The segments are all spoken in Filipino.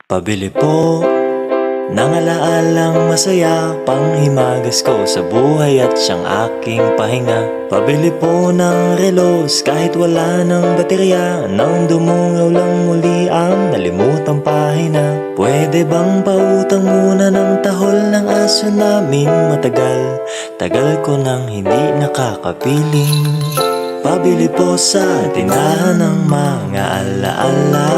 Pabili po ng alaalang masaya, panghimagas ko sa buhay at siyang aking pahinga. Pabili po ng relos kahit wala ng baterya, nang dumungaw lang muli ang nalimutang pahina. Pwede bang pautang muna ng tahol ng aso naming matagal? Tagal ko nang hindi nakakapiling. Pabili po sa tindahan ng mga alaala.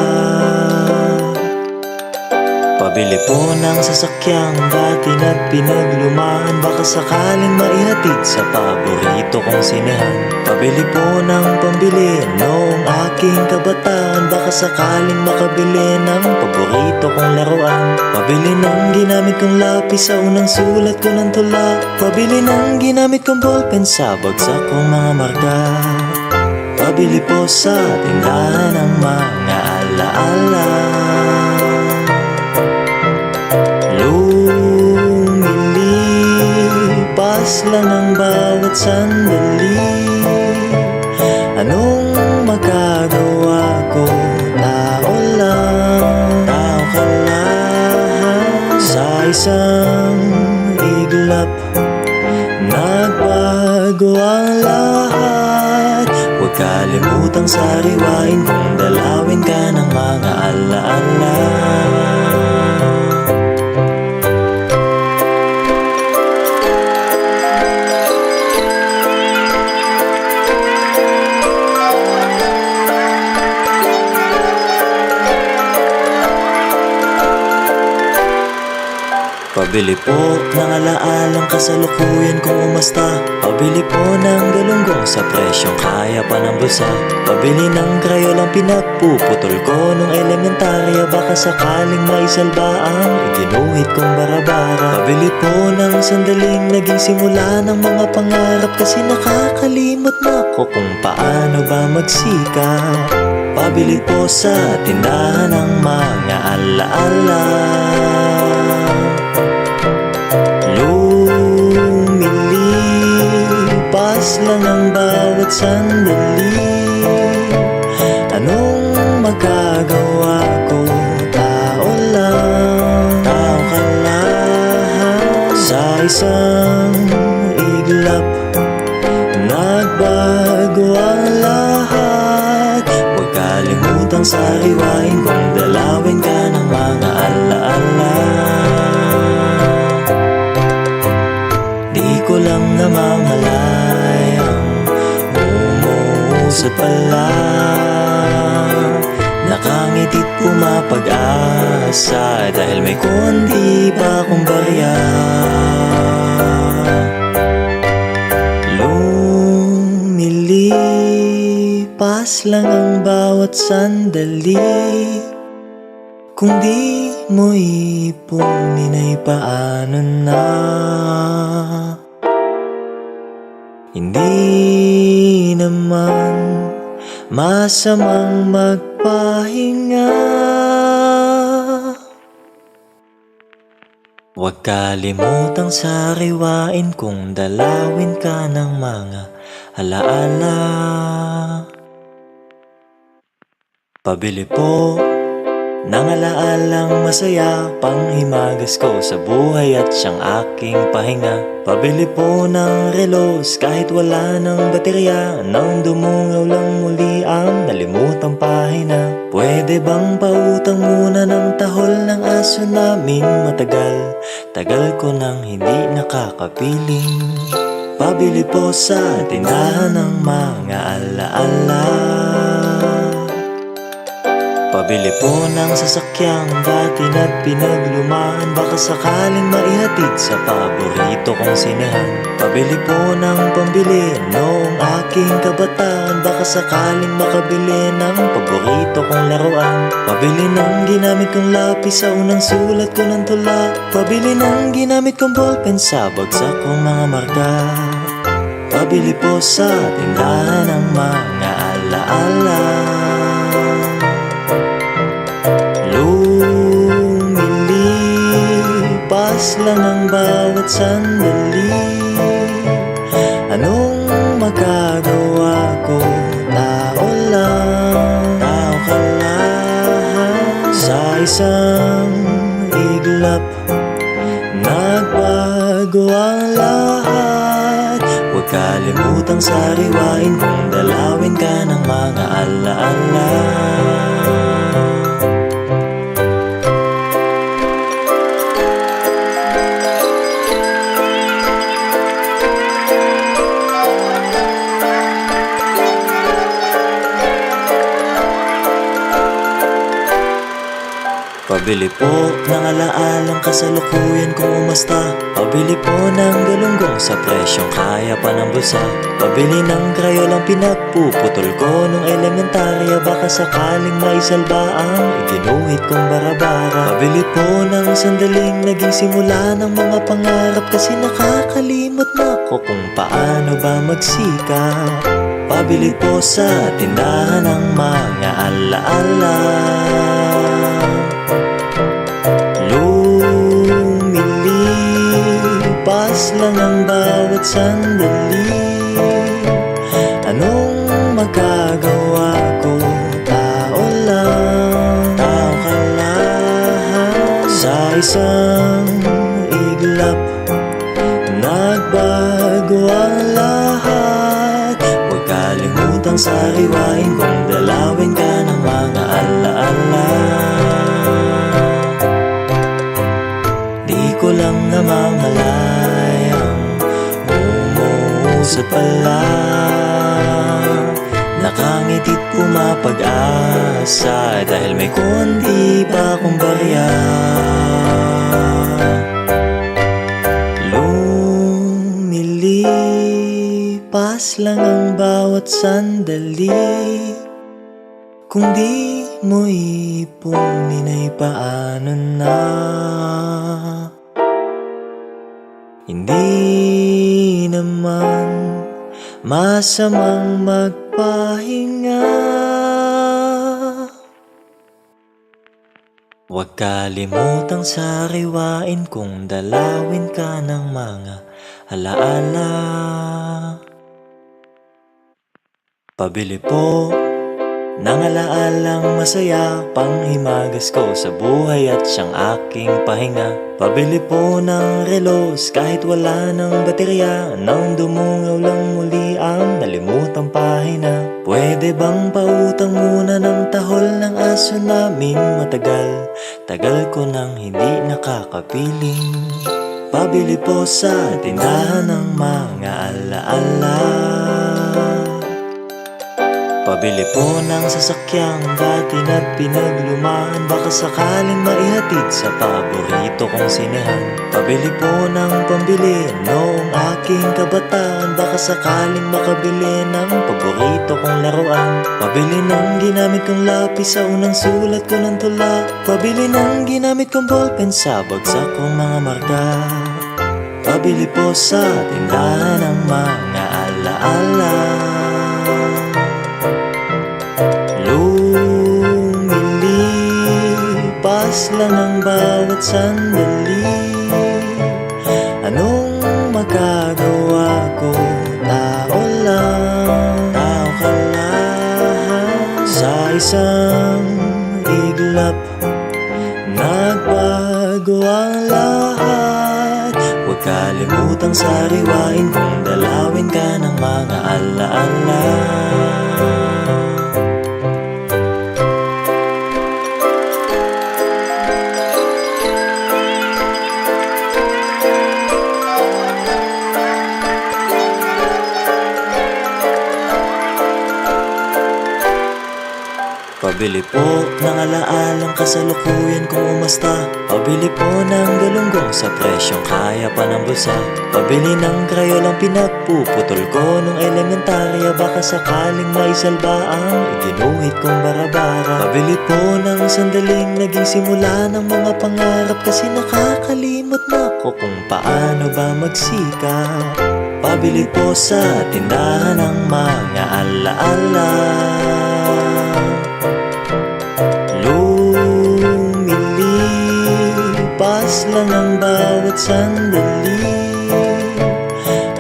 Pabili po ng sasakyang dati na pinaglumaan, baka sakaling maihatid sa paborito kong sinehan. Pabili po ng pambili noong aking kabataan, baka sakaling makabili ng paborito kong laruan. Pabili ng ginamit kong lapis sa unang sulat ko ng tula. Pabili ng ginamit kong ballpen sa bagsak kong mga marka. Pabili po sa tindahan ng mga alaala. Lumilipas lang ang bawat sandali. Anong magagawa ko? Tao lang, tao ka lang. Sa isang iglap, nagbago ang lahat. Huwag kalimutang sariwain kung dalawin ka ng mga alaala. Pabili po ng alaalang kasalukuyan kong umasta. Pabili po ng galunggong sa presyong kaya pa ng bulsa. Pabili ng krayolang pinagpuputol ko nung elementarya, baka sakaling maisalba ang iginuhit kong barabara. Pabili po ng sandaling naging simula ng mga pangarap, kasi nakakalimot na ko kung paano ba magsikap. Pabili po sa tindahan ng mga alaala. Lumilipas lang ang bawat sandali. Anong magagawa ko? Tao lang, tao ka lang. Sa isang iglap, nagbago ang lahat. Huwag kalimutang sariwain kung dalawin ka ng mga alaala. Di ko lang namamalayang umuusap pala. Nakangiti't pumapag-asa dahil may konti pa akong barya. Lumilipas lang ang bawat sandali. Kung di mo ipunin ay paano na? Hindi naman masamang magpahinga. Huwag kalimutang sariwain kung dalawin ka ng mga alaala. Pabili po ng alaalang masaya, panghimagas ko sa buhay at siyang aking pahinga. Pabili po ng relos kahit wala ng baterya, nang dumungaw lang muli ang nalimutang pahina. Pwede bang pautang muna ng tahol ng aso naming matagal? Tagal ko nang hindi nakakapiling. Pabili po sa tindahan ng mga alaala. Pabili po ng sasakyang dati na pinaglumaan, baka sakaling maihatid sa paborito kong sinehan. Pabili po ng pambili noong aking kabataan, baka sakaling makabili ng paborito kong laruan. Pabili ng ginamit kong lapis sa unang sulat ko ng tula. Pabili ng ginamit kong ballpen sa bagsak kong mga marka. Pabili po sa tindahan ng mga alaala. Lumilipas lang ang bawat sandali. Anong magagawa ko? Tao lang, tao ka lang. Sa isang iglap, nagbago ang lahat. Huwag kalimutang sariwain kung dalawin ka ng mga alaala. Pabili po ng alaalang kasalukuyan kung umasta. Pabili po ng galunggong sa presyong kaya pa ng bulsa. Pabili ng krayolang pinagpuputol ko nung elementarya, baka sakaling maisalba ang iginuhit kong barabara. Pabili po ng sandaling naging simula ng mga pangarap, kasi nakakalimot na ko kung paano ba magsikap. Pabili po sa tindahan ng mga alaala. Lumilipas lang ang bawat sandali. Anong magagawa ko? Tao lang, tao ka lang. Sa isang iglap, nagbago ang lahat. Huwag kalimutang sariwain kung dalawin ka ng mga alaala. Di ko lang namamalayang umuusad pala, nakangiti't pumapag-asa dahil may konti pa akong barya. Lumilipas lang ang bawat sandali. Kung di mo ipunin ay paano na? Hindi naman masamang magpahinga. Huwag kalimutang sariwain kung dalawin ka ng mga alaala. Pabili po ng alaalang masaya, panghimagas ko sa buhay at siyang aking pahinga. Pabili po ng relos kahit wala ng baterya, nang dumungaw lang muli ang nalimutang pahina. Pwede bang pautang muna ng tahol ng aso naming matagal? Tagal ko nang hindi nakakapiling. Pabili po sa tindahan ng mga alaala. Pabili po ng sasakyang dati na pinaglumaan, baka sakaling maihatid sa paborito kong sinehan. Pabili po ng pambili noong aking kabataan, baka sakaling makabili ng paborito kong laruan. Pabili ng ginamit kong lapis sa unang sulat ko ng tula. Pabili ng ginamit kong ballpen sa bagsak kong mga marka. Pabili po sa tindahan ng mga alaala. Lumilipas lang ang bawat sandali. Anong magagawa ko? Tao lang, tao ka lang. Sa isang iglap, nagbago ang lahat. Huwag kalimutang sariwain kung dalawin ka ng mga alaala. Pabili po ng alaalang kasalukuyan kung umasta. Pabili po ng galunggong sa presyong kaya pa ng bulsa. Pabili ng krayolang pinagpuputol ko nung elementarya, baka sakaling maisalba ang iginuhit kong barabara. Pabili po ng sandaling naging simula ng mga pangarap, kasi nakakalimot na ko kung paano ba magsikap. Pabili po sa tindahan ng mga alaala. Lumilipas lang ang bawat sandali.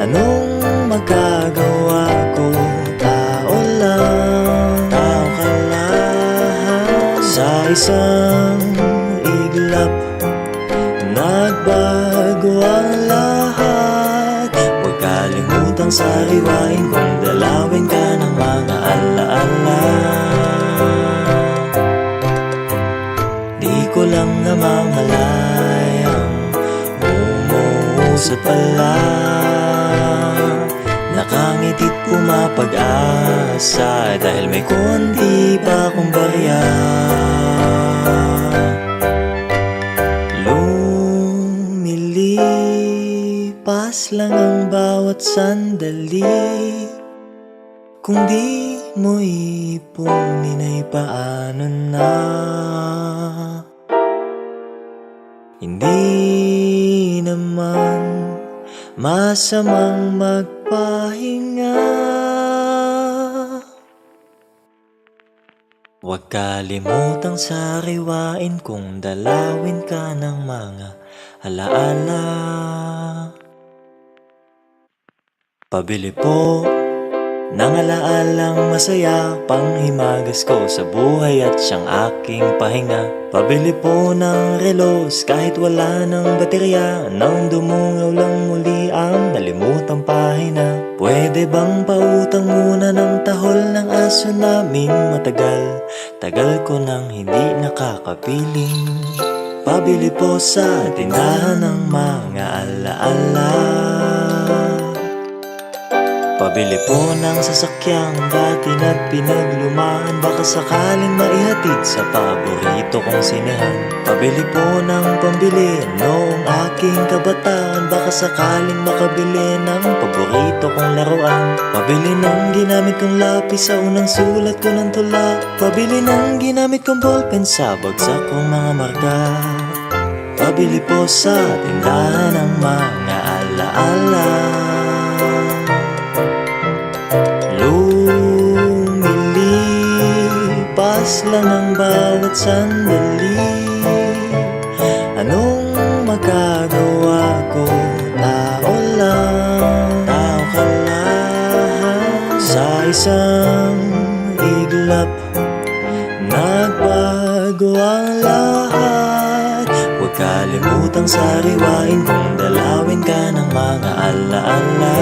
Anong magagawa ko? Tao lang, tao ka lang. Sa isang Kalilimutang sariwain kung dalawin ka ng mga alaala. Di ko lang namamalayang umuusap pala. Nakangiti't pumapag-asa dahil may konti pa akong barya. Lumilipas lang ang bawat sandali. Kung di mo ipunin ay paano na? Hindi naman masamang magpahinga. Huwag kalimutang sariwain kung dalawin ka ng mga alaala. Pabili po ng alaalang masaya, panghimagas ko sa buhay at siyang aking pahinga. Pabili po ng relos kahit wala ng baterya, nang dumungaw lang muli ang nalimutang pahina. Pwede bang pautang muna ng tahol ng aso naming matagal? Tagal ko nang hindi nakakapiling. Pabili po sa tindahan ng mga alaala. Pabili po ng sasakyang dati na pinaglumaan, baka sakaling maihatid sa paborito kong sinehan. Pabili po ng pambili noong aking kabataan, baka sakaling makabili ng paborito kong laruan. Pabili ng ginamit kong lapis sa unang sulat ko ng tula. Pabili ng ginamit kong ballpen sa bagsak kong mga marka. Pabili po sa tindahan ng mga alaala. Lumilipas lang ang bawat sandali. Anong magagawa ko? Tao lang, tao ka lang. Sa isang iglap, nagbago ang lahat. Huwag kalimutang sariwain kung dalawin ka ng mga alaala.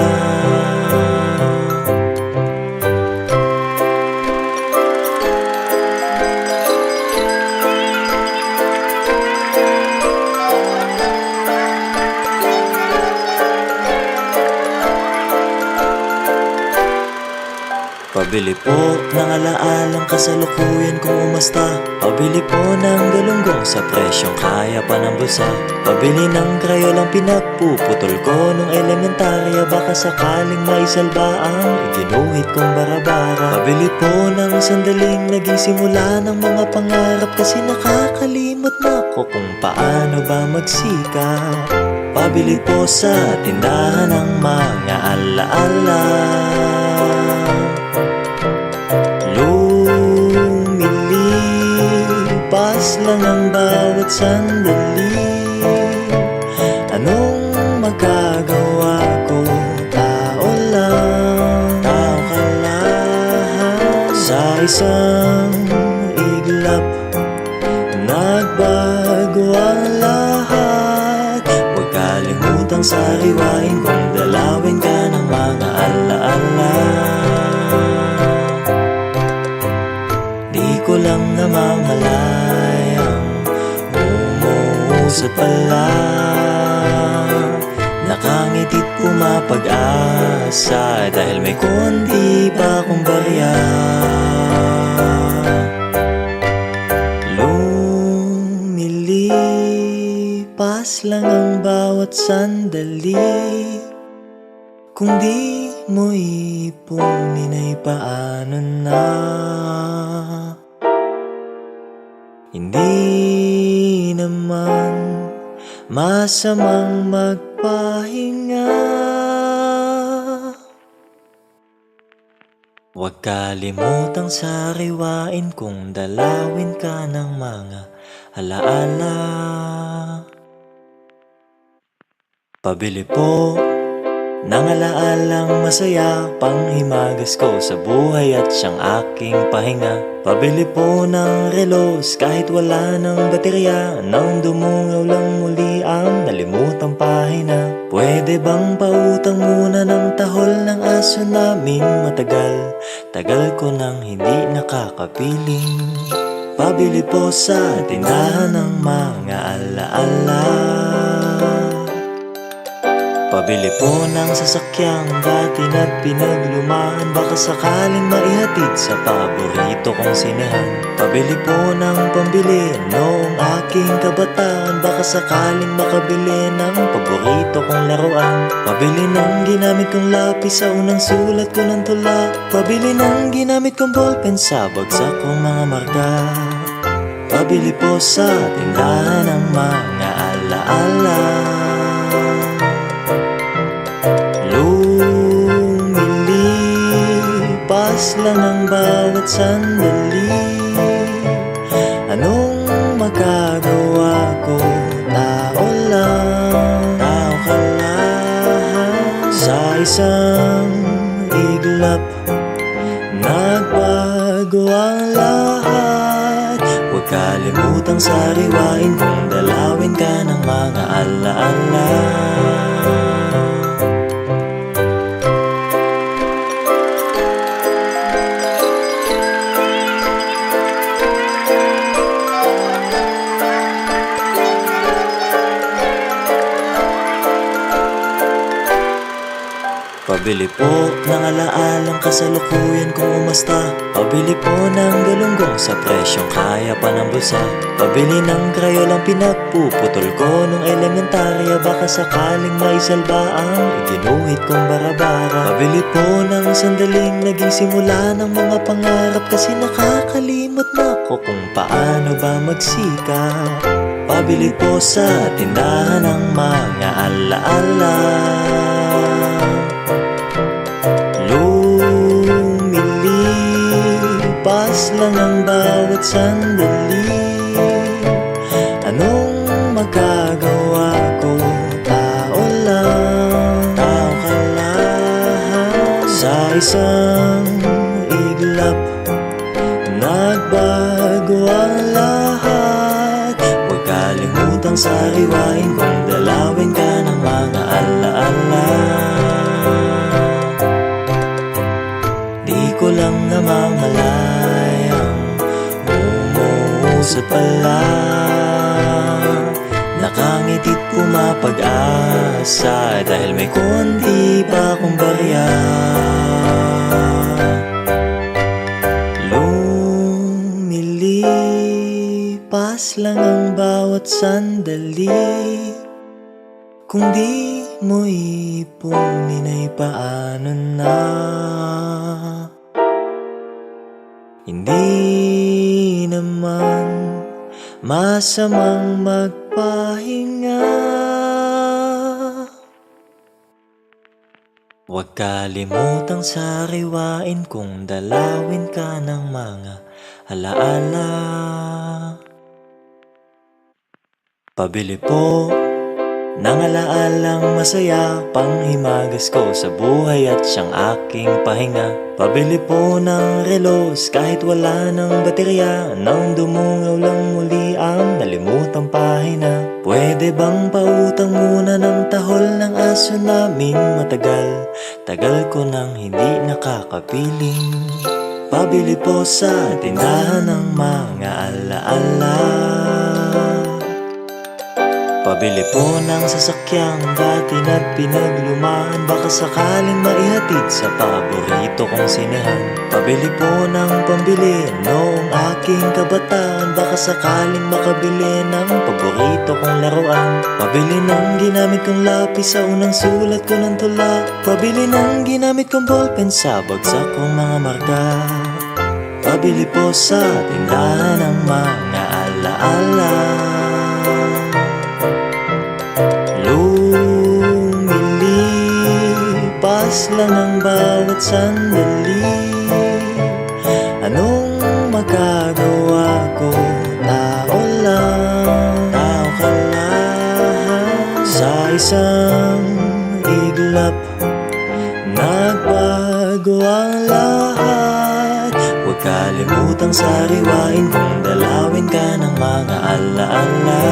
Pabili po ng alaalang kasalukuyan kung umasta. Pabili po ng galunggong sa presyong kaya pa ng bulsa. Pabili ng krayolang pinagpuputol ko nung elementarya, baka sakaling maisalba ang iginuhit kong barabara. Pabili po ng sandaling naging simula ng mga pangarap, kasi nakakalimot na ko kung paano ba magsikap. Pabili po sa tindahan ng mga alaala. Lumilipas lang ang bawat sandali. Anong magagawa ko? Tao lang, tao ka lang. Sa isang iglap, nagbago ang lahat. Huwag kalimutang sariwain kung dalawin ka ng mga alaala. Di ko lang namamalayang umuusap pala. Nakangiti't pumapag-asa dahil may konti pa akong barya. Lumilipas lang ang bawat sandali. Kung di mo ipunin ay paano na? Hindi naman masamang magpahinga. Huwag kalimutang sariwain kung dalawin ka ng mga alaala. Pabili po Nangalaalang masaya, panghimagas ko sa buhay at siyang aking pahinga. Pabili po ng relos kahit wala ng baterya, nang dumungaw lang muli ang nalimutang pahina. Pwede bang pautang muna ng tahol ng aso naming matagal? Tagal ko nang hindi nakakapiling. Pabili po sa tindahan ng mga alaala. Pabili po ng sasakyang dati na pinaglumaan, baka sakaling maihatid sa paborito kong sinehan. Pabili po ng pambili noong aking kabataan, baka sakaling makabili ng paborito kong laruan. Pabili ng ginamit kong lapis sa unang sulat ko ng tula. Pabili ng ginamit kong ballpen sa bagsak kong mga marka. Pabili po sa tindahan ng mga alaala. Lumilipas lang ang bawat sandali. Anong magagawa ko? Tao lang, tao ka lang. Sa isang iglap, nagbago ang lahat. Huwag kalimutang sariwain kung dalawin ka ng mga alaala. Pabili po ng alaalang kasalukuyan kung umasta. Pabili po ng galunggong sa presyong kaya pa ng bulsa. Pabili ng krayolang pinagpuputol ko nung elementarya, baka sakaling maisalba ang iginuhit kong barabara. Pabili po ng sandaling naging simula ng mga pangarap, kasi nakakalimot na ko kung paano ba magsikap. Pabili po sa tindahan ng mga alaala. Lumilipas lang ang bawat sandali. Anong magagawa ko? Tao lang, tao ka lang. Sa isang iglap, nagbago ang lahat. Huwag kalimutang sariwain kung dalawin ka ng mga alaala. Di ko lang namamalayang umuusad pala. Nakangiti't pumapag-asa dahil may konti pa akong barya. Lumilipas lang ang bawat sandali. Kung di mo ipunin ay paano na? Hindi naman masamang magpahinga. Huwag kalimutang sariwain kung dalawin ka ng mga alaala. Pabili po ng alaalang masaya, panghimagas ko sa buhay at siyang aking pahinga. Pabili po ng relos kahit wala ng baterya, nang dumungaw lang muli ang nalimutang pahina. Pwede bang pautang muna ng tahol ng aso naming matagal? Tagal ko nang hindi nakakapiling. Pabili po sa tindahan ng mga alaala. Pabili po ng sasakyang dati na pinaglumaan, baka sakaling maihatid sa paborito kong sinehan. Pabili po ng pambili noong aking kabataan, baka sakaling makabili ng paborito kong laruan. Pabili ng ginamit kong lapis sa unang sulat ko ng tula. Pabili ng ginamit kong ballpen sa bagsak kong mga marka. Pabili po sa tindahan ng mga alaala. Lumilipas lang ang bawat sandali. Anong magagawa ko? Tao lang, tao ka lang. Sa isang iglap, bago ang lahat. Huwag kalimutang sariwain kung dalawin ka ng mga alaala.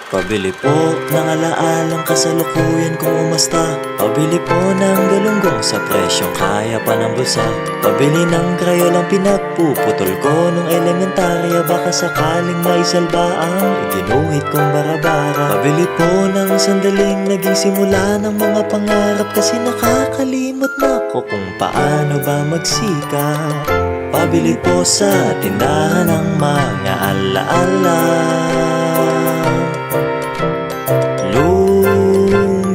Pabili po ng alaalang kasalukuyan kung umasta. Pabili po ng galunggong sa presyong kaya pa ng bulsa. Pabili ng krayolang pinagpuputol ko nung elementarya. Baka sakaling maisalba ang iginuhit kong barabara. Pabili po ng sandaling naging simula ng mga pangarap. Kasi nakakalimot na ko kung paano ba magsikap. Pabili po sa tindahan ng mga alaala. Lumilipas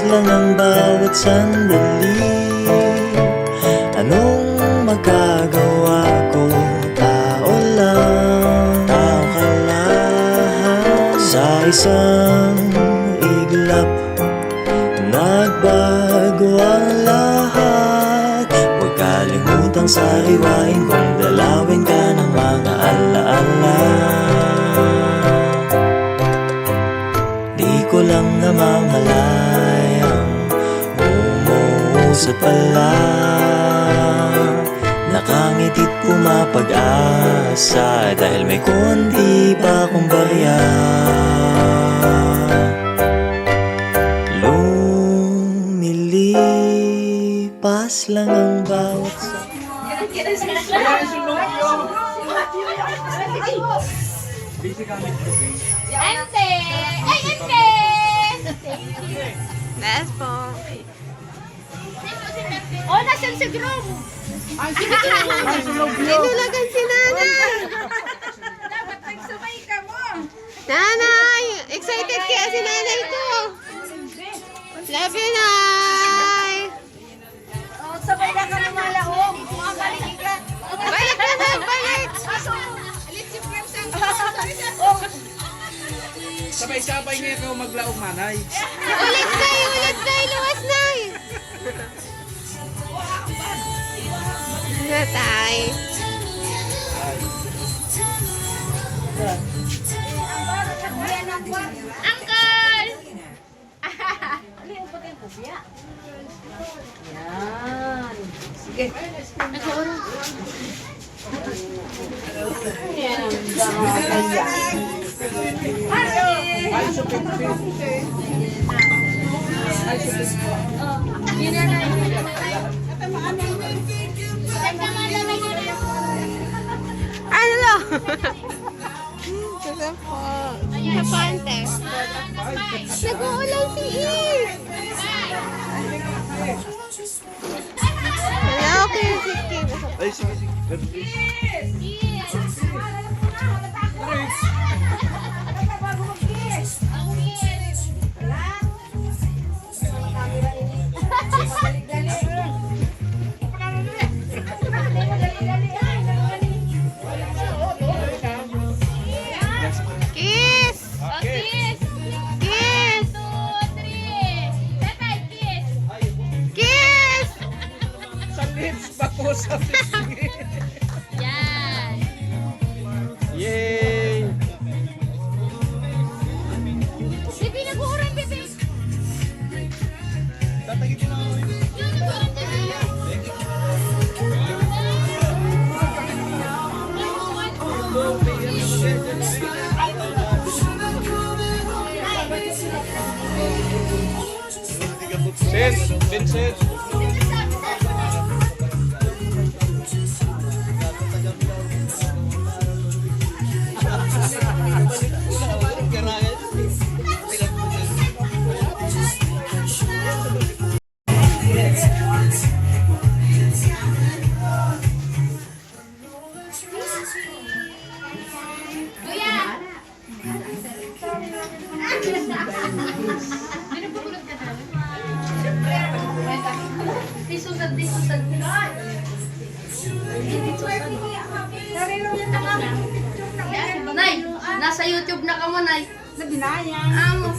lang ang bawat sandali. Anong magagawa ko? Tao lang, tao ka lang. Sa isang iglap, nagbago ang lahat. Huwag kalimutang sariwain kung dalawin ka ng mga alaala. Di ko lang namamalayang umuusot pala. Nakangiti't pumapag-asa dahil may konti pa akong barya. Lumilipas lang ang bawat Ente! Ay, ente! Yes po. Oh, nasan si Grom? Tinulagan si Nanay. Dapat nagsabay ka mo. Nanay! Excited kaya si Nanay ko. Love you, Nay. Oh, sabay na ka lumalahog. Balik ka. Balik na na, balik. Alit si Prensan. Sabay-sabay ngayon ikaw maglaog manay. Ulit, Nay. Ulit, Nay. Luwas, Nay. Natay. Uncle! Yan. Sige. Ano? Ito po. Kapante. Nag-uulan si Eve. Hello, Kirsiki. Ay, sige, sige. Kiss! Kiss! Kiss! 2, 3. Tatay, kiss! Kiss! Sa lips pa po sa pisngi. Yan. Yay! Bibi, nag-uuran, Bibi. Tatagitin ako. Yun, nag-uuran, Bibi. Vincent! Vincent! Nay, nasa YouTube na ka mo, Nay. Nabinaya. Amo.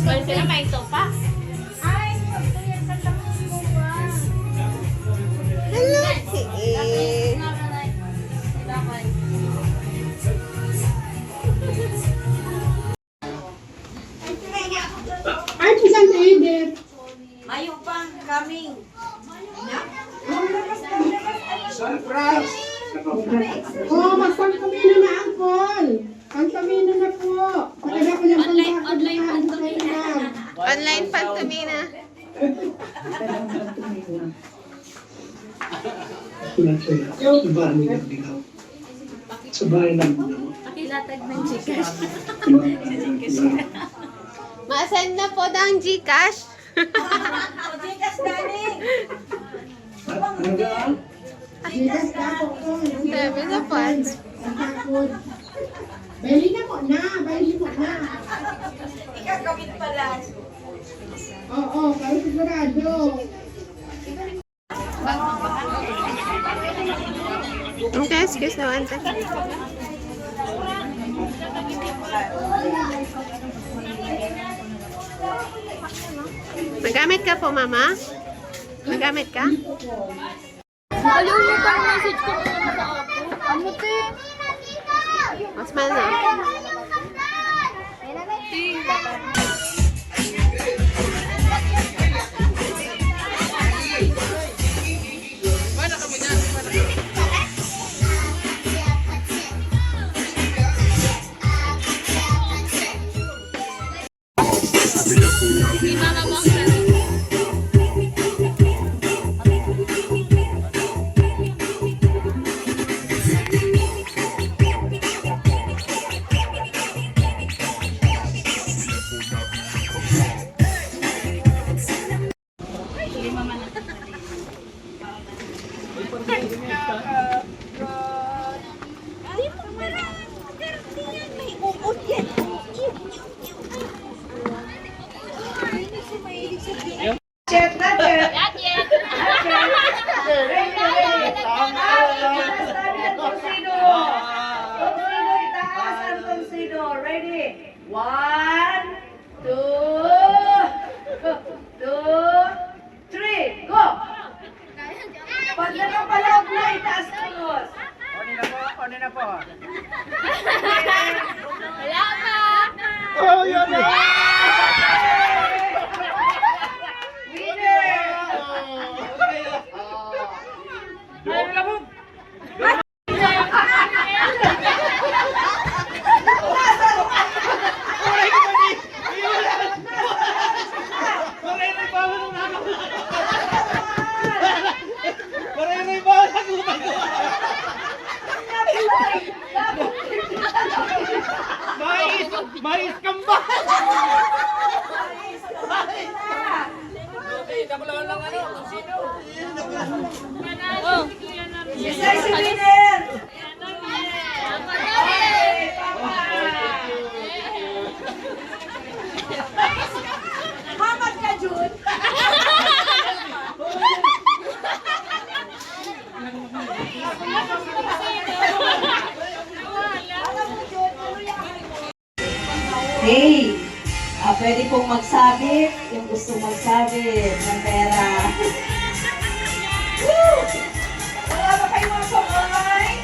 Ay, sila may topa. Ay, magtuyan ka lang mo ba? Hello, kiss. Ay, pisang sa Edith. Mayo pang coming. Surprise! Oh, magpangkamino na angkol. Pangkamino na po. Pakita ko yung pangkakulaan sa kailan. Online pantomina. Sa bahay ng dilaw. Sa bahay ng dilaw. Pakilatag ng Gcash. Ma-send na po ng Gcash. O, Gcash galing. Ligas ka po ko. Sabi na po. Pangkakod. Bali na po na. Bali mo na. Ikakawit pala. Oo, para sigurado. Okay, excuse naman. Magamit ka po, mama? Magamit ka? Malulutang message ko sa ako. Ano te? Mas man na. Ready? 1, 2, 3, go! Pag nakapalog na, itaas tulos. Kunin na po. Wala pa! Oh, yun na! Winner! Ay, labog! Mais kamba! Isa si winner! Hamad ka, Jun! Hey, pwede pong magsabi yung gusto magsabi ng pera. Woo! Wala ba kayo mga kamay?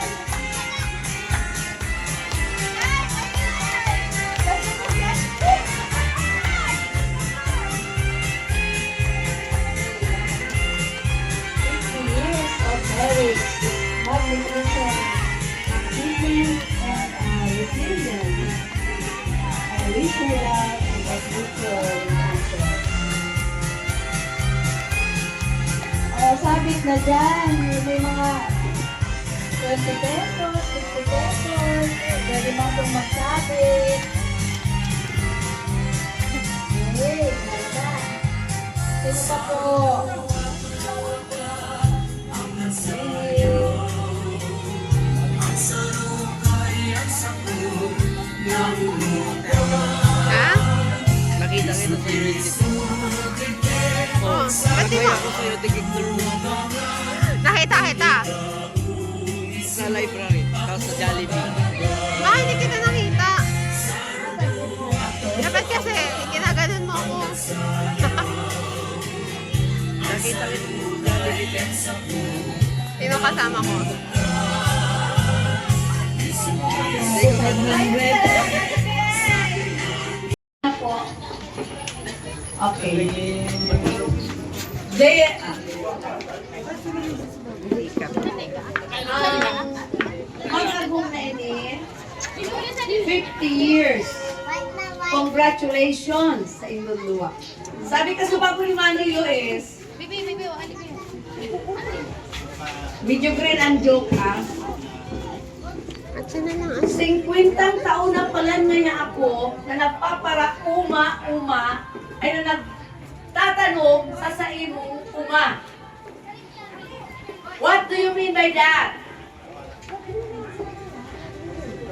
Years of marriage, multiplication, achievement, and resilience. I wish you love and a future relationship. Sabit na dyan, may mga 20 pesos, 50 pesos, pwede mo itong magsabit. Okay, ganda. Sino pa po? Ha? Nakita kita sa YouTube. Oh, ba't di mo? Ako sa'yo, tigig-through Nakita kita. sa library, tapos sa Jollibee. Bakit hindi kita nakita? Dapat kasi, ginaganon mo Sino kasama ko? Okay. They, mag-album na ini, 50 years. Congratulations sa inyong luwa. Sabi ka subago ni Manoy Luis, medyo green ang joke ha. At siya na lang. 50 taon na pala niya ako na nagpapara-uma, ay na nagtatanong sa imong uma. What do you mean by that?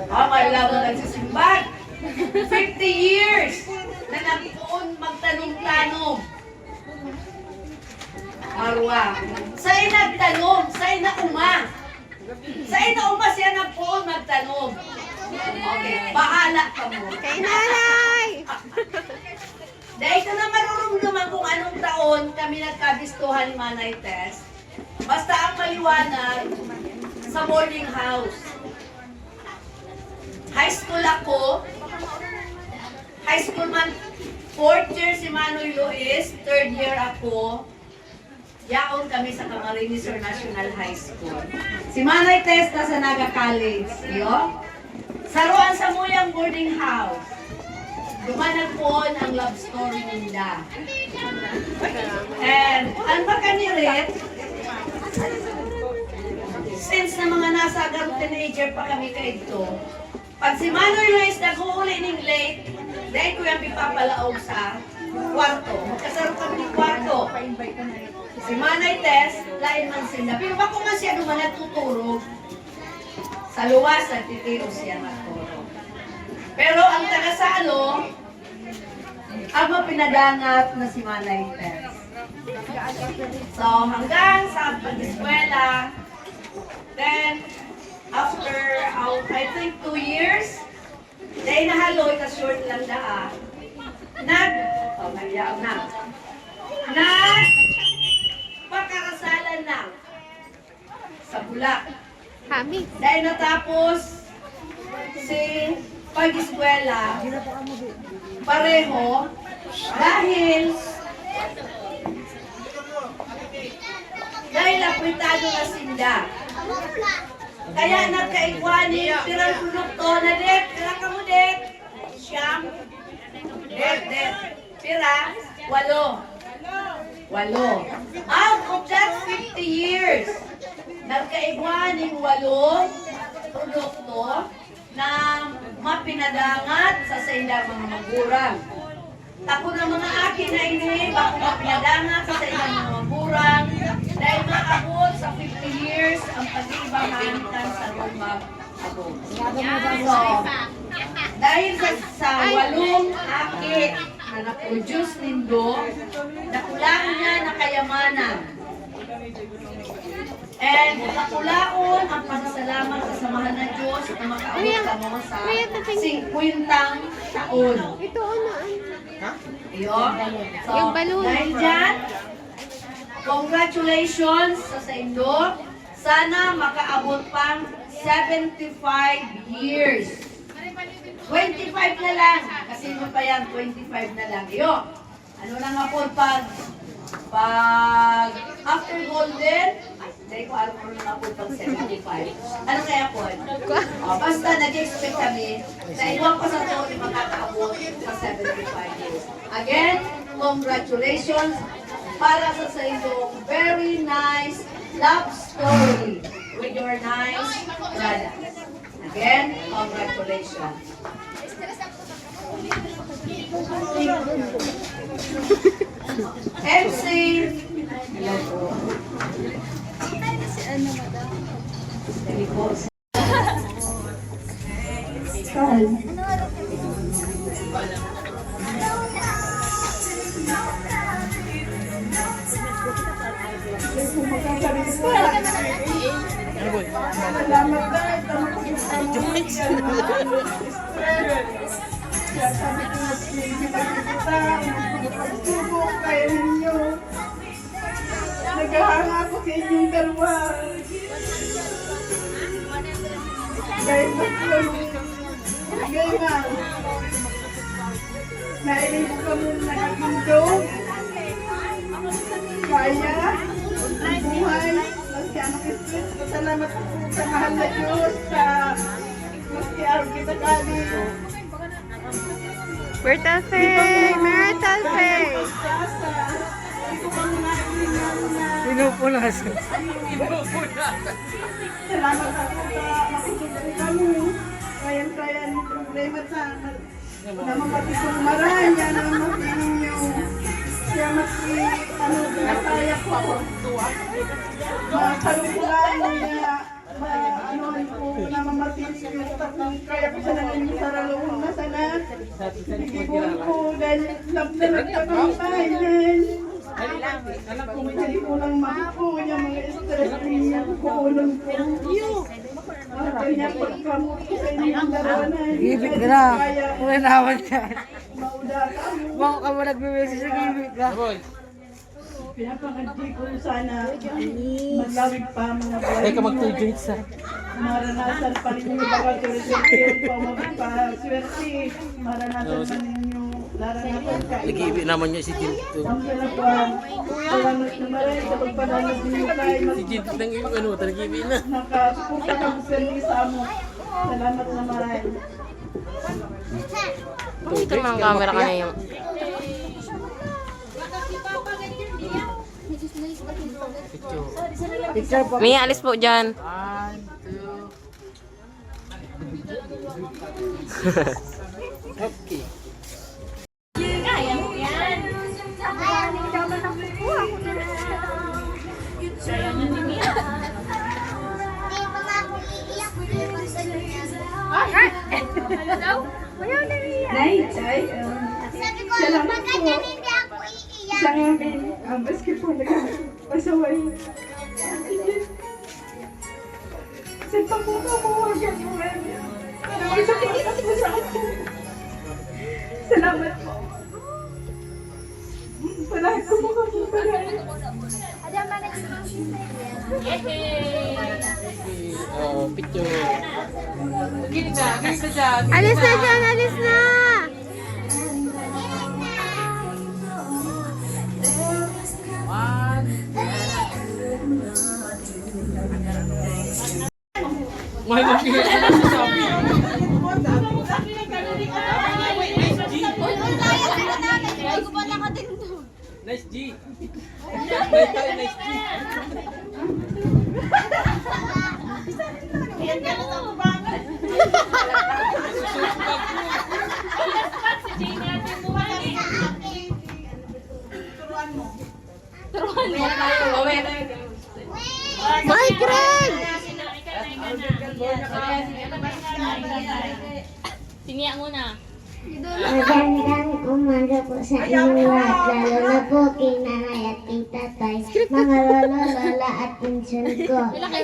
Kailangan mo nagsisimbag. 50 years na nagpuon magtanong-tanong. Marwa. Sa'y nagtanong, sa'y na uma. Sa'y na uma siya nagpuon magtanong. Okay, bahala ka mo. Kay nanay! Dahil ko na marurumduman kung anong taon kami nagkabistuhan ni Manay Tess. Basta ang maliwanag sa boarding house. High school ako. High school man, 4th year si Manoy Luis, 3rd year ako. Yaon kami sa Camarines National High School. Si Manay Tess sa Naga College. Yo? Saruan sa muyang boarding house. Dumanag po ang love story nila. And, ang makanirit, since na mga nasa agad teenager pa kami kaito, pag si Manoy Luis nag-uuli ng late, dahil ko yung pipapalaog sa kwarto. Magkasarap kami ng kwarto. Si Manay Tess, lain man sila. Pero bako man siya naman natutulog. Sa luwas, nagtitiyo siya natutulog. Pero ang taga-salo, ang mapinadangat na si Manay Tess. So, hanggang sa pag-eskwela, then, after, I think 2 years, dahil nahaloy ka short lang daa, pakarasalan na sa Bulak. Hami. Dahil natapos si pag-eskwela, pareho, dahil apuntado na sinda. Kaya nagkaigwani, pirang produkto na det, pira ka mo det, siyam, det, pira, 8. Out of that 50 years, nagkaigwaning 8 produkto na mapinadangat sa ilang mga magurang. Tako na mga akin na ini, bako mapinadangat sa ilang mga magurang, dahil maabot sa 50 years ang pag-ibangan sa rumag abot. So, dahil sa 8 aki na na-produce nindo, nakulaan niya na kayamanan. And nakulaon ang pasasalamat sa samahan ng Diyos na makaabot ka mo sa 50 taon. Ito na. Iyon. So, Yung balon. dahil dyan, congratulations sa indo. Sana makaabot pang 75 years. 25 na lang. Kasi mo pa yan, 25 na lang. Iyo. Ano na nga po pag after golden, dahil ko alam mo na po pag 75. Ano kaya po? Basta nag-expect kami na iwan pa sa taon yung makakaabot sa 75 years. Again, congratulations para sa inyong very nice love story with your nice brother. Again, congratulations. MC, hello po. Dali po. Naghahanap ako sa inyong dalawa. Gaya ba kami? Gaya ba? Nailing ko kami nakakindo. Kaya, ang buhay, maski anak Esprit, salamat po sa mahal na Diyos, sa maski araw kita kali. Myrtle Faye! Myrtle Faye! Pinupunas. Salamat ako sa makikinig kami. Kaya ni problema sa namamati kong maranya na makininyo. Kaya maski kaya ko ako. Makalukulan niya. Namamati niyo. Kaya ko sa nangyayong saralong na sana. Ikibon ko dahil labdalag ka ng bayan. Hindi ko lang mapo yung mga stress niya. Kukulong po. Kaya pagkamot ko sa inyong daranan. Ibig ka na. Wala naman ka. Mauda ka mo. Baka ka mo nagbe-message ng ibig ka. Pinapangandi ko sana maglawig pa mga buhay. Teka, mag-2 sa. Maranasan pa rin yung mga turisipin pa magpaswerte. Maranasan pa ninyo. Laranasan ka. Nag-ibig naman niya si Jin. Ang kalaban. Salamat na maray sa pagpanalag ninyo kay Si Jin, nag-ibig na. nakasupunta ka sa service mo. Salamat na maray. Ito lang ang camera ka na yung... Picture po. Mia, alis po dyan. 1, 2. Okay. Nay, Chay, salamat po sa amin. Maski po nagpasaway. Sa pagkakamuwagan mo kami. Masakit po sa akin. Salamat po. Palahat ko po kami palahat. Oh, picture. Alis na dyan! Alis na! Mahal mo siya. Ano sasabi? Nice G. Nice G. Ay, Greg! Siniya muna. Magandang umaga po sa inyo lahat, lalo na po kay nanay at kay tatay, mga lolo, lola at pinsan ko. Happy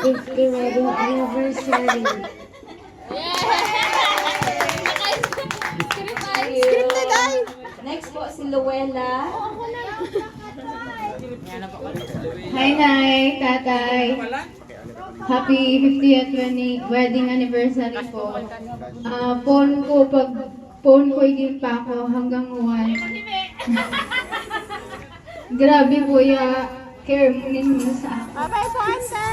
50th wedding anniversary. Scripted ay! Next po si Luella. Hi, Nay, Tatay. Happy 50th wedding anniversary po. Phone ko hindi pa ako hanggang 1. Grabe po ya, care mo ninyo sa akin. Bye-bye, Ponce!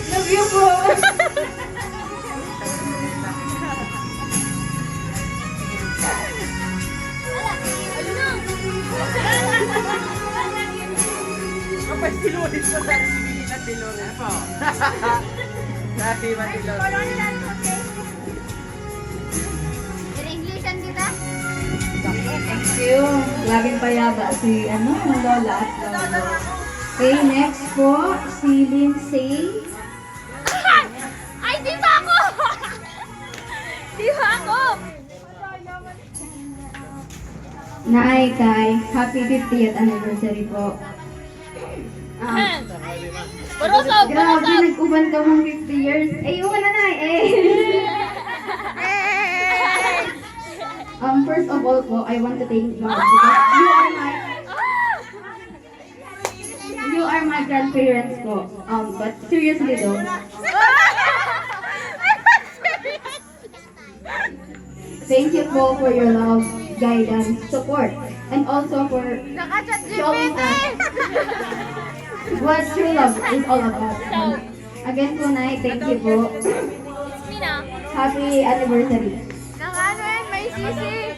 Love you po. Kapag sinulit sa dati si Billy na Delores po. Dati ba Delores? In-Englishan kita? Thank you. Laging payaba si Lola at Lolo. Okay, next po, si Lindsay. Ay, di ba ako? Di ba ako? Nay, Kay, happy 50th anniversary po. Barosog! Grabe, nag-uban ka mong 50 years. Ay, wala na, eh. First of all po, I want to thank God because you are my grandparents po. But seriously though, thank you po for your love, guidance, support, and also for showing us what true love is all about. Again po, Nay, thank you po. Mina. Happy anniversary. May sisi.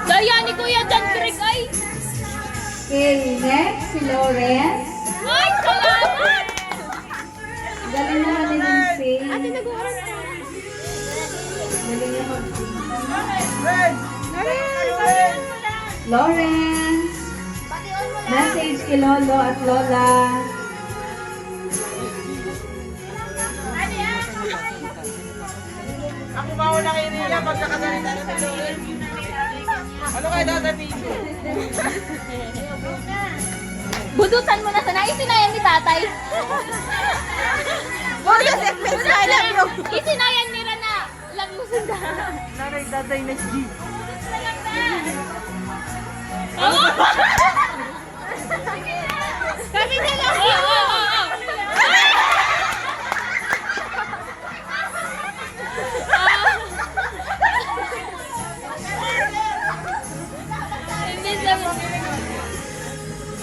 Daya ni Kuya John Greg ay. Okay, next, si Lawrence. Ay, salamat! Galing naman din ang sing. Ate, nag-uuran ka. Galing niya mag-sing. Lawrence. Message kay Lolo at Lola. Ako mauna kay Ria, magkakasalita na sa Loren. Ano kayo sasabihin ko? Budutan mo na sana. Isinayan ni tatay. Isinayan ni Rana. Lang mo sunda. Nanay, tatay na G. Kami na lang.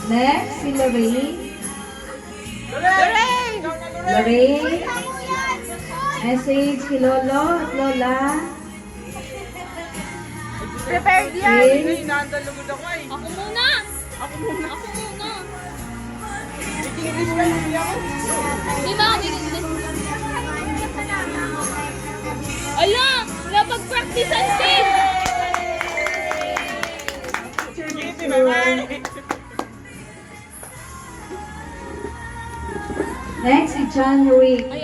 Next, si Lorraine. Lorraine. Message kay Lolo at Lola. Prepared Okay. Inaandal lugod ako eh. Ako muna. Ako muna. English ka lang ako. Di ba? Ala! Napag-practicean din! Sige, naman. Next, si John Rick. Si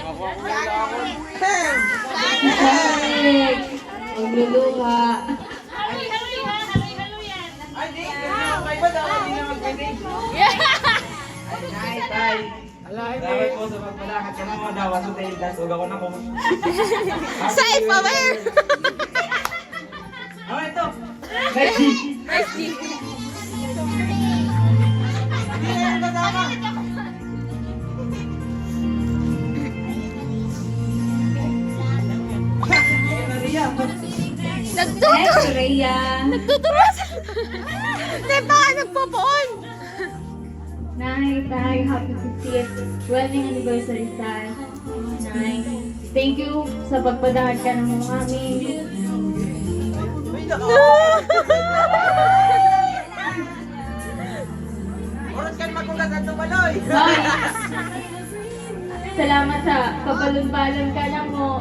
John Rick. Magluluha. Haloy yan! Ay, di. May ba daw? Hindi na magpwede. Ay, tay. Salamat po sa pagpalakad ka ng mga dawa sa Taylas. Huwag ako na po. Safe aware! Oh, ito. Messi. Hindi na yung kasama. Next, si Rhea. Nagtuturos! Di ba? Nagpo-phone! Nay, Tay, happy 50th wedding anniversary, Tay. Nay, thank you sa pagpadahad ka ng mga amin. Oras kan magulat at tumaloy. Nay, salamat sa kabalon-balon ka lang mo.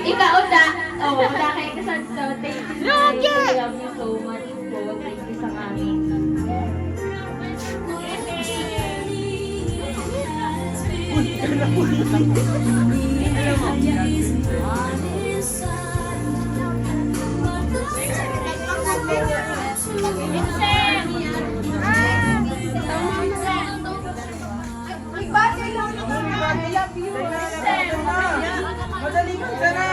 Ikaw na. Oo, wala kayo kasal. So, thank you. Nay. I love you so much po. Thank you sa amin. Madali ka sana.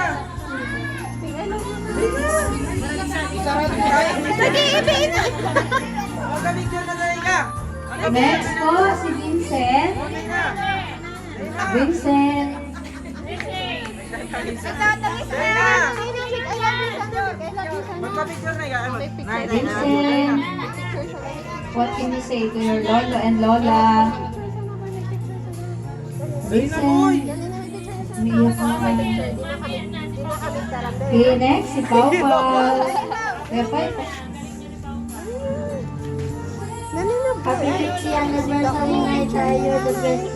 Nag-iibig! Magka-picture na tayo ka. Next po, si Vincent. Okay na. Vincent. Magka-picture na ka. Vincent. What can you say to your Lolo and Lola? Vincent. Umiiyak ka naman. Okay, next, si Pau Pau. Pepay. Happy 50th anniversary, my child. You're the best.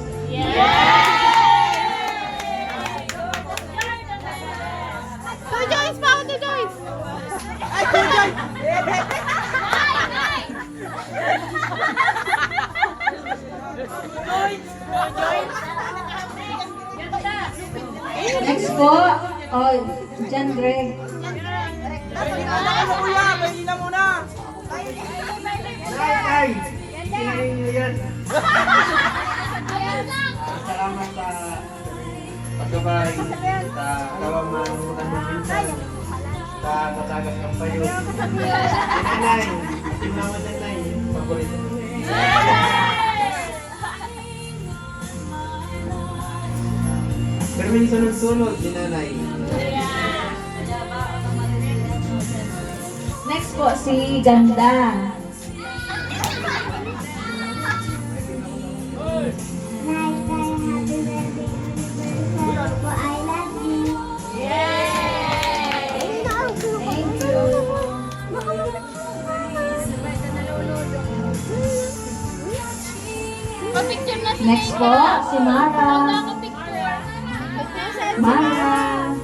Two Joyce pa! Two Joyce! Ay, Joy! po, oh, John Greg. Ay! Tingnan niyo yan. Salamat sa pagkabay, sa kawamanutan mo minsan, sa katagas ng payo. Nanay, si Mama Nanay, paborito. Pero may sunod-sunod, si Nanay. Next po, si Ganda. Thank you. Pa-picture na si Next po, si Mara. Picture. Mara.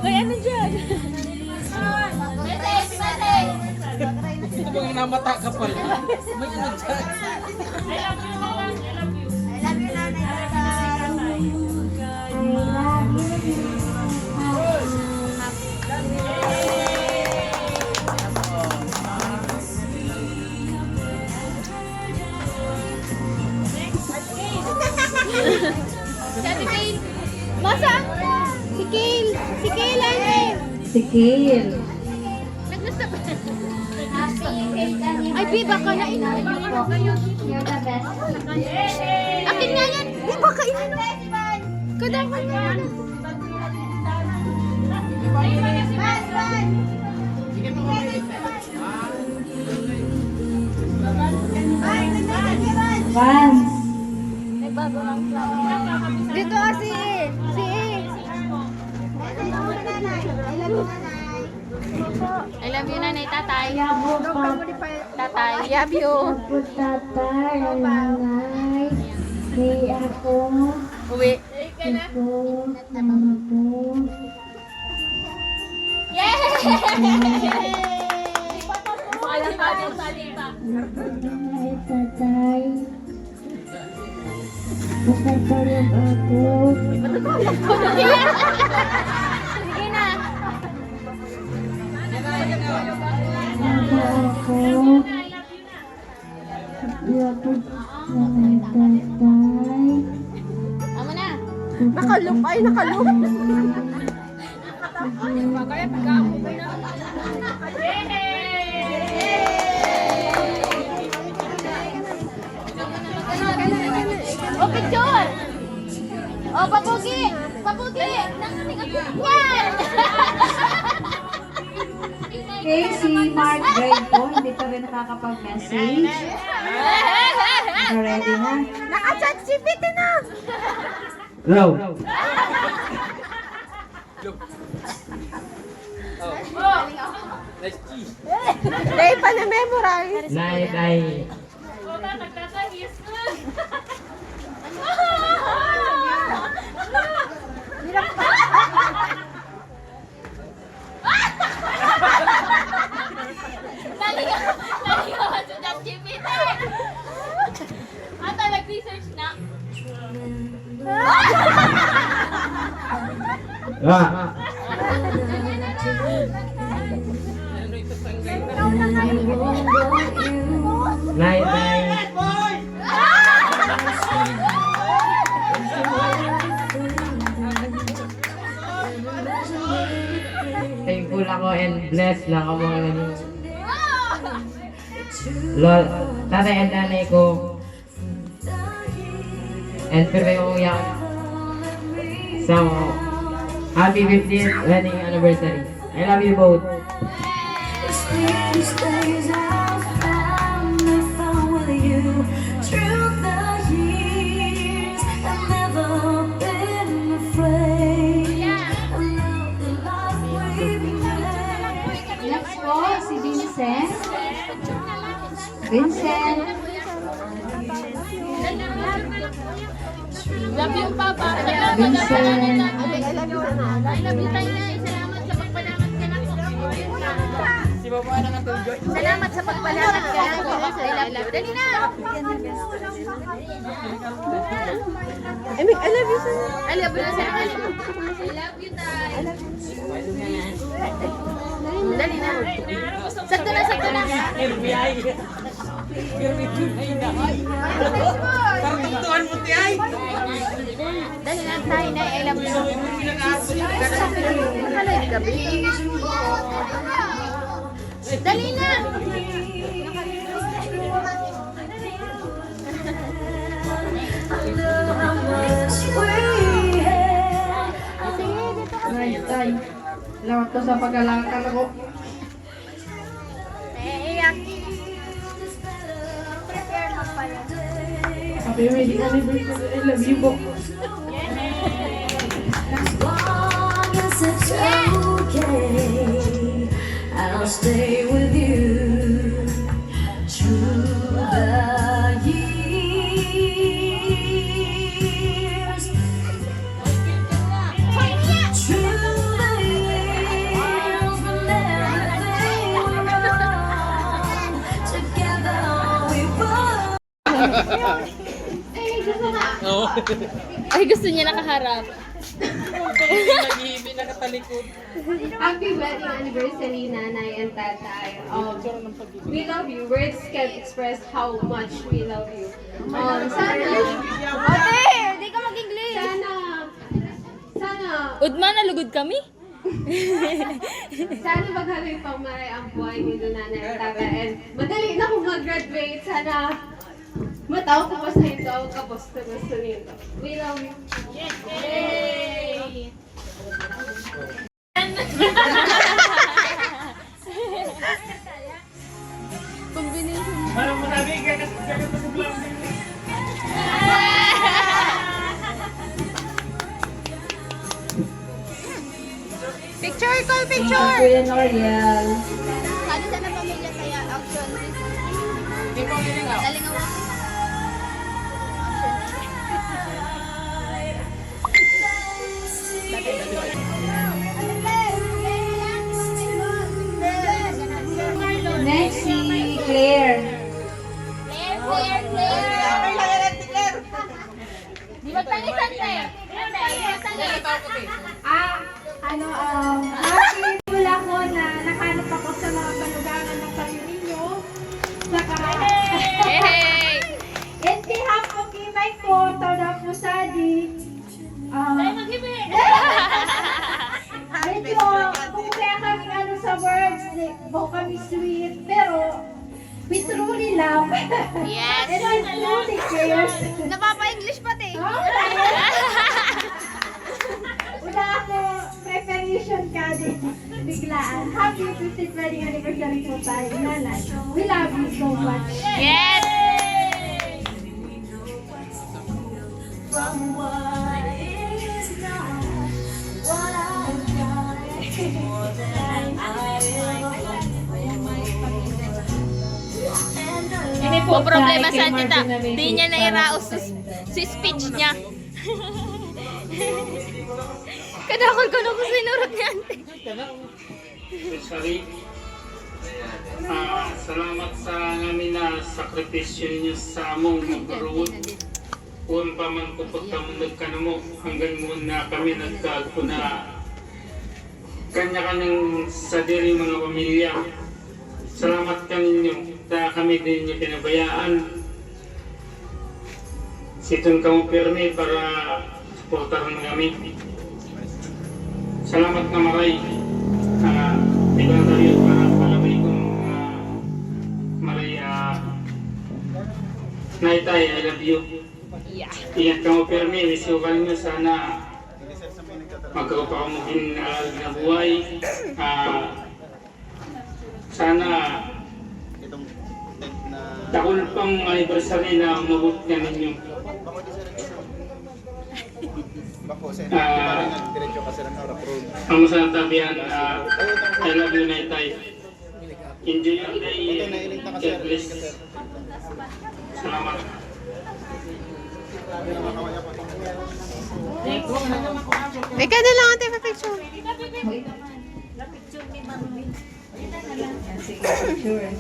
Uy, ano dyan? Ito bang namata ka pala? May ano dyan? Sabi kay... Masa? Si Kale. Si Kale, ate. Si Kale. Naggusto ba? Ay, Bi, baka na ininom. You're the best. Akin nga yan. Bi, baka ininom. Kadakan nga yan. Vance. Dito si I love you, nanay, tatay. Tatay, love you. Ako tatay, nanay. Di ako. Uwi. Ako. Mama po. Yay! Ay, tatay. Patutulog ako. Sige na. Mama ako. Lapot nanay tatay. Amo na. Nakalup ay nakalup. O, picture! O, papugi! Papugi! Yan! Okay, si Mark Greg po, hindi pa rin nakakapag-message. Ready na? Naka-chat si Pete na. Hello. Nice cheese. Day pa na memorize. Night, ay. Naligawan sa ChatGPT! Ata, nag-research na. Night, ay. Thankful ako and blessed lang ako mga ganun. Lol, tatay and nanay ko. And pero yung uyak. So, happy 50th wedding anniversary. I love you both. Next po, si Vincent. Vincent. Love you, Papa. Vincent. I love you tayo na. Salamat sa pagpalamat ka na po. Salamat sa pagpalamat ka. I love you. Dali na. I love you, sir. I love you na sa'yo. I love you, Tay. Dali na. Sakto na, sakto na. Dali na, Tay. I love you. Nakalay gabi. Dali na. Tay, salamat ko sa pag-alakal ako. Iyak. Happy wedding anniversary. I love you po. I'll stay with you through the years. Through the years when everything went wrong. Together we both. Ay, gusto niya nakaharap. Happy wedding anniversary, Nanay and Tatay. We love you. Words can't express how much we love you. Sana... Ate, di ka mag-English. Sana... Udma, nalugod kami? Sana maghaloy pang maray ang buhay nito, Nanay at Tatay. And madali na kung mag-graduate. Sana mataw ko pa sa ito ang kapusto-gusto nito. We love you. Yay! Picture, call picture! Kuya Noriel. Ano sa na pamilya kaya action? Galing ako. Next si Claire. Claire! Di ba tangisan, Claire? Happy wala ko na nakanap ako sa mga balugangan ng kayo ninyo. Saka, Hey! in behalf of Kimay ko, Tada Pusadi, medyo, kung kaya kami ano sa words, baka kami sweet, pero we truly love. Yes! And I truly care. Napapa-English pati. Wala ako preparation ka din. Biglaan. Happy 50th wedding anniversary po tayo, Nanay. We love you so much. Yes! Ang problema sa tita, di niya nairaos si speech niya. Kadakol ko na kung sinurot niya. Sorry. Salamat sa namin na sakripisyo ninyo sa among magkaroon. Kung pa man kupot kamo nagkanamo hanggang muna kami nagkagpuna kanya-kanyang sa diri mga pamilya. Salamat kaninyo na kami din niyo pinabayaan. Situn kamo pirmi para suportahan kami. Salamat na maray. Di ba tayo para palaway kong maray Naitay, I love you. Ingat ka mo pirmi, isukan nyo sana magkakapakamugin na buhay. Sana takol pang anniversary na umabot ka ninyo. Ang masasabihan, I love you, Naitay. Enjoy your day. God bless. Salamat. Ikaw na lang ate, pa-picture. Sige, picture.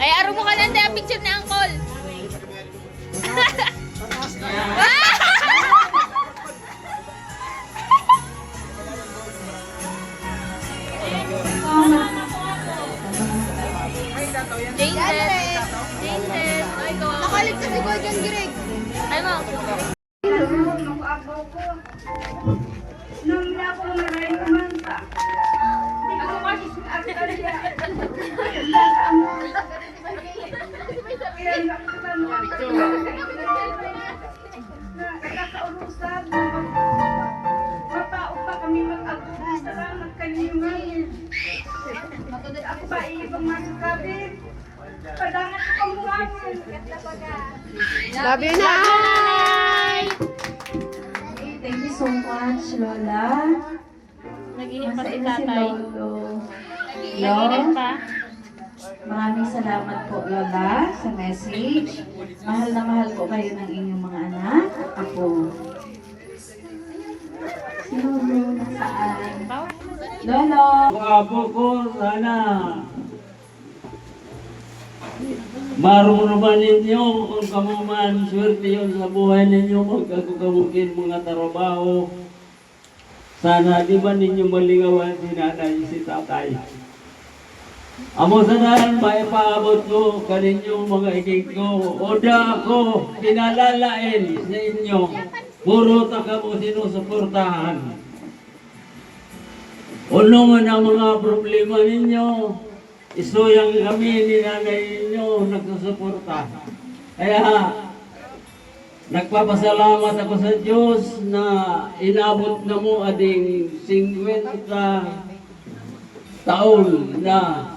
Ay, aro mo ka lang ang picture ni Uncle. Jason. Ay, ko. Nakaligtas si Kuya John Greg. Ay mo. Nakakaurusan. Mataog pa kami mag-agos. Salamat kanyo ngayon. Ako ba ibang masakabit? Padangan ko pamuangin. Love you, Nay! Thank you so much, Lola. Nag-iingat pa si Masaya si tatay. Lolo. Nag-iingat pa. Maraming salamat po, Lola, sa message. Mahal na mahal po kayo ng inyong mga anak at apo. Si Lolo, nasaan? Lolo! Apo ko, sana marunong ninyo kung kamuman swerte yun sa buhay ninyo magkakukamukin mga trabaho. Sana di ba ninyo malingawan si nanay si tatay. Amo sanahan maipaabot ko kaninyong mga ikig ko. Oda ako pinalalain sa inyo. Puro ta kamo sinusuportahan. Uno man ang mga problema ninyo. Isuyang kami ni nanay ninyo nagsusuporta. Kaya nagpapasalamat ako sa Diyos na inabot na mo ading 50 taon na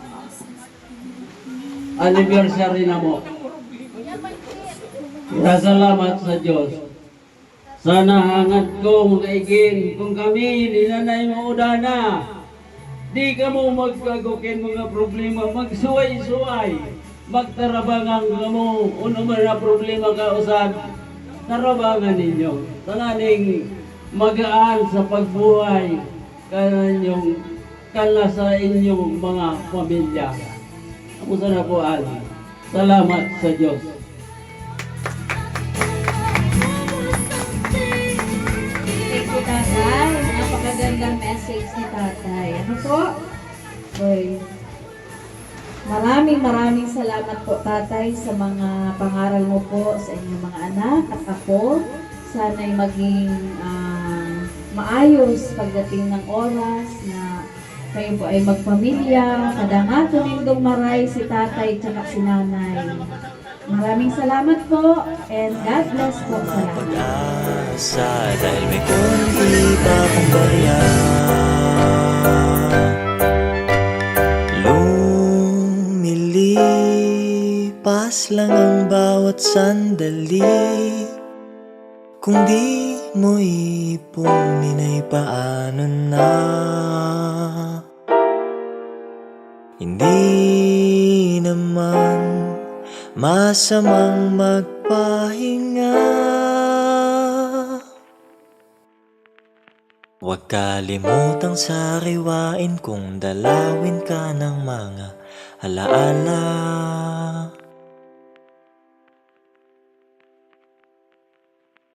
anniversary na mo. Kaya salamat sa Diyos. Sana hangad ko mga igin kung kami ni nanay mo na. Di ka mo magkagukin mga problema, magsuway-suway, magtarabangan ka mo, ano man na problema ka usan, tarabangan ninyo. Tanganing magaan sa pagbuhay, kala sa inyong mga pamilya. Ako sana po, Ali. Salamat sa Diyos. Thank you, Tatay. Napakagandang message ni Tatay. Ano po? Boy. Maraming salamat po, Tatay, sa mga pangaral mo po sa inyong mga anak at apo. Sana'y maging maayos pagdating ng oras na kayo po ay magpamilya. Kadangato nindong maray si Tatay at si Nanay. Maraming salamat po and God bless po sa lahat. Pag-asa dahil may konti pa kong barya. Lumilipas lang ang bawat sandali. Kung di mo ipunin ay paano na? Hindi naman masamang magpahinga. Huwag kalimutang sariwain kung dalawin ka ng mga alaala.